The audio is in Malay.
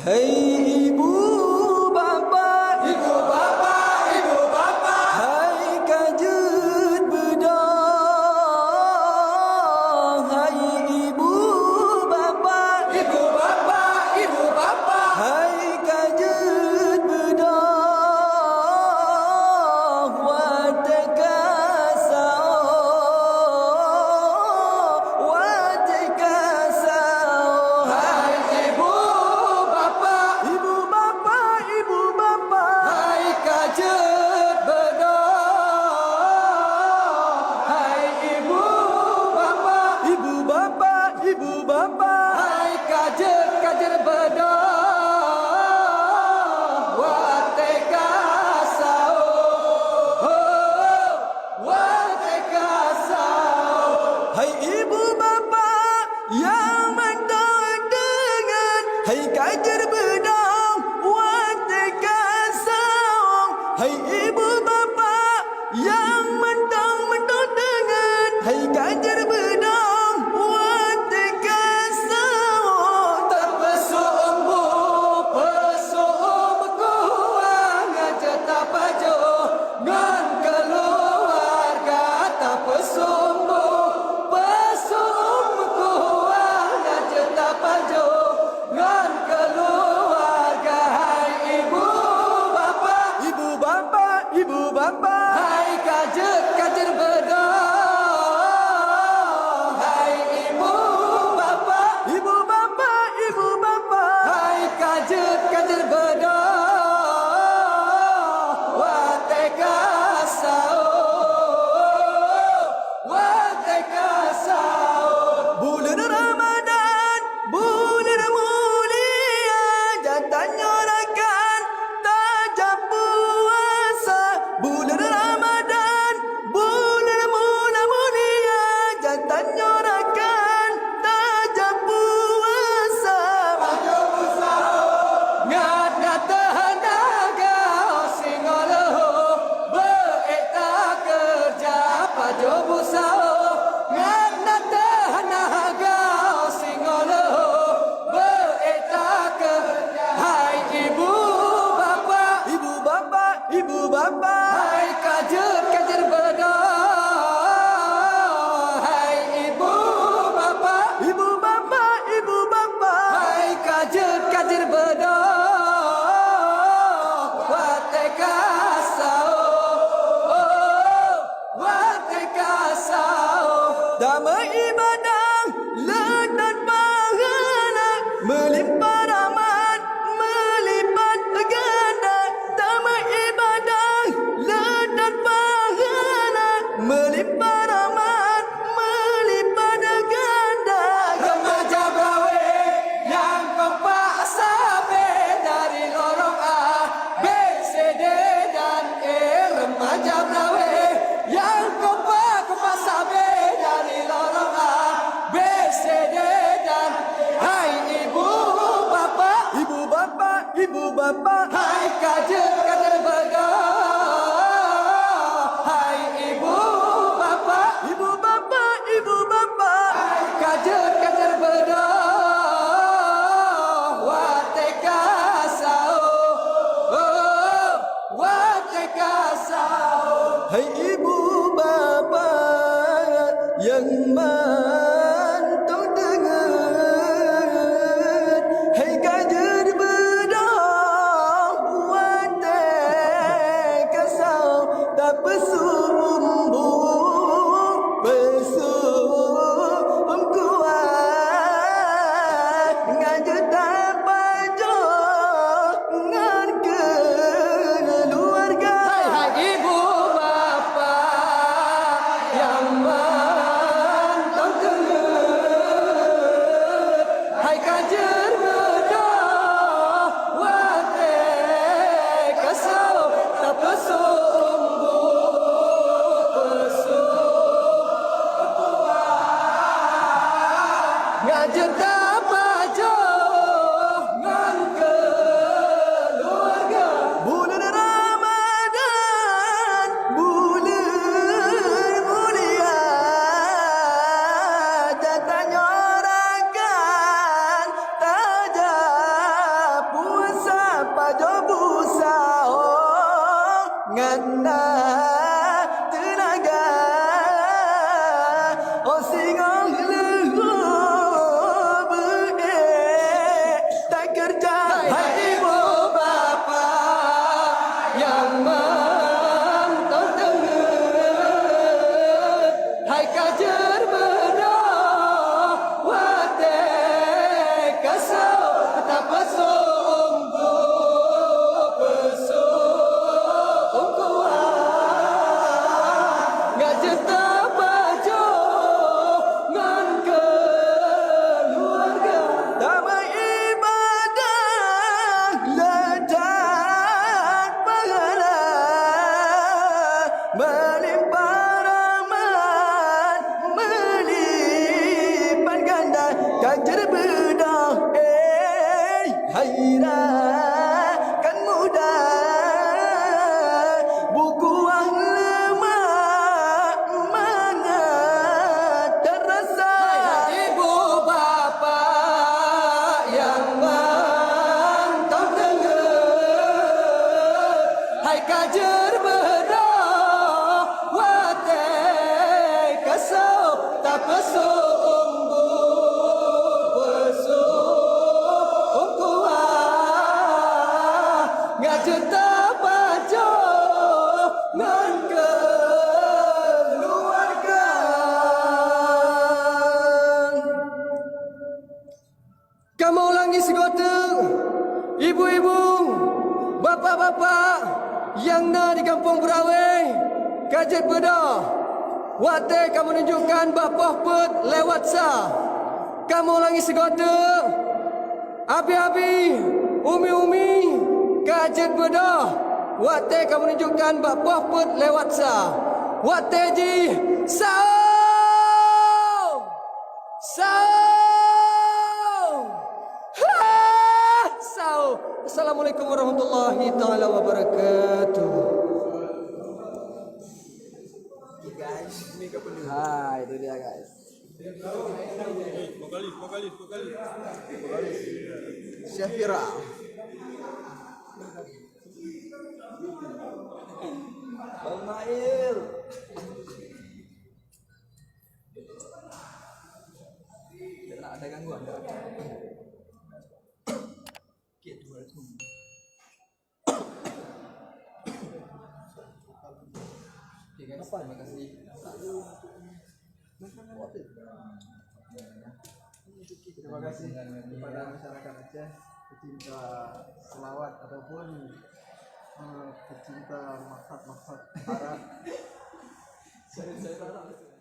Hei ibu bapa, Ibu bapa, ibu bapa, hai kajut bedah. Hai ibu bapa, ibu bapa, ibu bapa, hai kajut bedah. Watekasau. hai ibu bapa, Ibu bapa, ibu bapa, hai kajut bedah. Hai ibu bapa, ibu bapa, ibu bapa. hai kajer bedah. Watekasau, watekasau. Hai ibu bapa yang mendengar dengan, hai kajar bedang watekasau. Hai ibu bapa yang mentang-mentang dengan, hai kajar bedang watekasau. Terpesumbu, pesumku ngajak tak pajo ngan keluarga. Terpesumbu, pesumku ngajak tak pajo ngan keluarga. Hai ibu bapa, Ibu bapa, ibu bapa, hai kajer bedah. Hai ibu bapa, ibu bapa, ibu bapa. hai kajer bedah. Watekasau, watekasau. Bulan Ramadan, bulan mulia, datangnya rakan tajam puasa. Bulan Ramadan, bulan mulia, datangnya rakan tajam puasa. Ngada tenaga singoloh beeta kerja pajo busao. Ngada tenaga singoloh beeta kerja. Hai ibu bapa, Ibu bapa, ibu bapa, hai kajer bedah. Hai ibu bapa, ibu bapa, ibu bapa. hai kajer bedah. Watekasau, watekasau. Damai ibadah, ledat pahala, melimpah rahmat, melipat ganda. Damai ibadah, ledat pahala, melimpah rahmat, melipat ganda. Remaja brawe yang kompak sabe dari lorong A, B, C, D dan E. Remaja brawe yang kompak sabe dari lorong A, B, C, D dan E. Hai ibu bapa, Ibu bapa, ibu bapa, hai kajer bedah. Hai ibu bapa, ibu bapa, ibu bapa. hai kajer bedah. Watekasau, watekasau. Hai ibu bapa yang mantau dengar, hai kajar bedah ngana tenaga oh singong lu be tak kerja Hai ibu bapa yang menonton dengar, hai kajar bedah wate kasau tak pasung pesung kuat ngajak tabajo ngan keluarga. damai ibadah ledak pahala melimpah rahmat melipat ganda kajar bedah hayrakan mudah buku lemak mana terasa Ibu bapa yang mantap dengar, hai kajar bedah wate kasau tak pesung kuat ngajak tabajo ngan keluarga. Kamu ulangi segota ibu-ibu, bapa-bapa yang na di kampung Berawai, Kajet Bedah. Wate kamu tunjukkan bapa pet lewat sa. Kamu ulangi segota abi-abi, umi-umi, Kajet Bedah. Wate kamu tunjukkan bapa pet lewat sa. Wate ji sao. Assalamualaikum warahmatullahi taala wabarakatuh. Hai, itu dia guys. Vokalis. Syafira. Bang Mail Tak ada gangguan tak? Okay guys, terima kasih. Terima kasih kepada masyarakat Aceh pecinta selawat ataupun pecinta maksud Arab. Saya tak tahu.